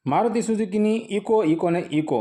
Maruti સુઝુકીની eco ને eco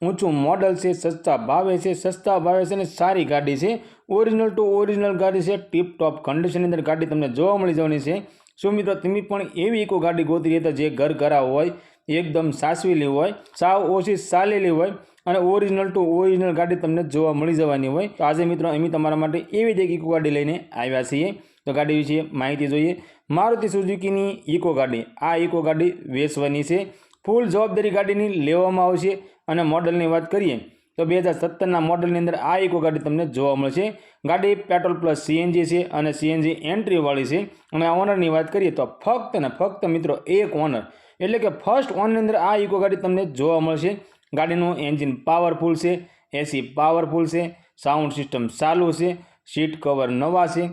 ઊંચું model છે, સસ્તા ભાવે છે અને સારી ગાડી છે। ઓરિજિનલ ટુ ઓરિજિનલ ગાડી છે, ટીપ ટોપ કન્ડિશનની અંદર ગાડી તમને જોવા મળી જવાની છે। શું મિત્રો તમે પણ એવી ઇકો ગાડી ગોતી રહ્યા જે ઘરઘરા હોય, એકદમ સાસવેલી હોય, સાવ ઓછી ચાલેલી હોય અને ઓરિજિનલ ટુ ઓરિજિનલ ગાડી તમને જોવા મળી જવાની હોય, તો આજે મિત્રો અમે તમારા માટે એવી જ એક ઇકો ગાડી લઈને આવ્યા છીએ। તો ગાડી વિશે માહિતી જોઈએ। મારુતિ સુઝુકીની ઇકો ગાડી, આ ઇકો ગાડી વેચવાની છે। ફૂલ જવાબદારી ગાડીની લેવામાં આવશે અને મોડલની વાત કરીએ તો 2017ના મોડલની અંદર આ ઇકો ગાડી તમને જોવા મળશે। ગાડી પેટ્રોલ પ્લસ સીએનજી છે અને સીએનજી એન્ટ્રીવાળી છે। અને આ ઓનરની વાત કરીએ તો ફક્ત ને ફક્ત મિત્રો એક ઓનર એટલે કે ફર્સ્ટ ઓનરની અંદર આ ઇકો ગાડી તમને જોવા મળશે। ગાડીનું એન્જિન પાવરફુલ છે, એસી પાવરફુલ છે, સાઉન્ડ સિસ્ટમ ચાલુ છે, સીટ કવર નવા છે,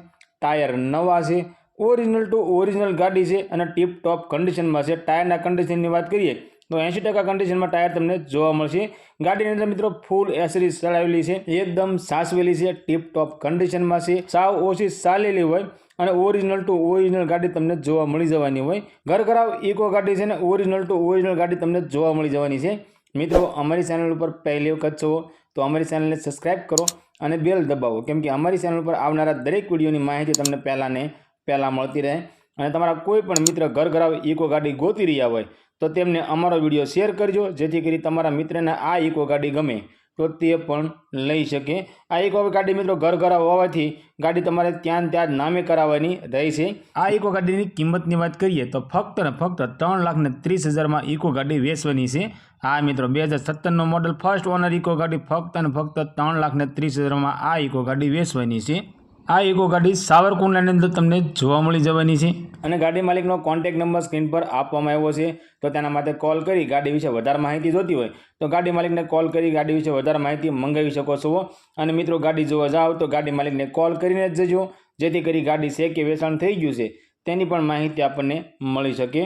ટાયર નવા છે, ઓરિજિનલ ટુ ઓરિજિનલ ગાડી છે અને ટીપ ટોપ કન્ડિશનમાં છે। ટાયરના કન્ડિશનની વાત કરીએ તો 80% કન્ડિશનમાં ટાયર તમને જોવા મળશે। ગાડીની અંદર મિત્રો ફૂલ એસરીઝ ચડાવેલી છે, એકદમ સાસવેલી છે, ટીપ ટોપ કન્ડિશનમાં છે, સાવ ઓછી ચાલેલી હોય અને ઓરિજિનલ ટુ ઓરિજિનલ ગાડી તમને જોવા મળી જવાની હોય। ઘરઘરાવ ઇકો ગાડી છે ને ઓરિજિનલ ટુ ઓરિજિનલ ગાડી તમને જોવા મળી જવાની છે। મિત્રો અમારી ચેનલ ઉપર પહેલી વખત છો તો અમારી ચેનલને સબસ્ક્રાઈબ કરો અને બેલ દબાવો, કેમ કે અમારી ચેનલ પર આવનારા દરેક વિડીયોની માહિતી તમને પહેલાં મળતી રહે। અને તમારા કોઈ પણ મિત્ર ઘરઘરાવ ઇકો ગાડી ગોતી રહ્યા હોય તો તેમને અમારો વિડીયો શેર કરજો, જેથી કરી તમારા મિત્રને આ ઇકો ગાડી ગમે તો તે પણ લઈ શકે। આ ઇકો ગાડી મિત્રો ઘરઘરાવ હોવાથી ગાડી તમારે ત્યાં નામે કરાવવાની રહેશે। આ ઇકો ગાડીની કિંમતની વાત કરીએ તો ફક્ત ને ફક્ત 3,30,000માં ઇકો ગાડી વેચવાની છે। આ મિત્રો 2017નો મોડલ ફર્સ્ટ ઓનર ઇકો ગાડી ફક્ત ને ફક્ત 3,30,000માં આ ઇકો ગાડી વેચવાની છે। આ ઇકો ગાડી સાવરકુંડલાની અંદર તમને જોવા મળી જવાની છે અને ગાડી માલિકનો કોન્ટેક્ટ નંબર સ્ક્રીન પર આપવામાં આવ્યો છે, તો તેના માટે કોલ કરી ગાડી વિશે વધારે માહિતી જોતી હોય તો ગાડી માલિકને કોલ કરી ગાડી વિશે વધારે માહિતી મંગાવી શકો છો। અને મિત્રો ગાડી જોવા જાઓ તો ગાડી માલિકને કોલ કરીને જ જજો, જેથી કરી ગાડી છે કે વેચાણ થઈ ગયું છે તેની પણ માહિતી આપણને મળી શકે।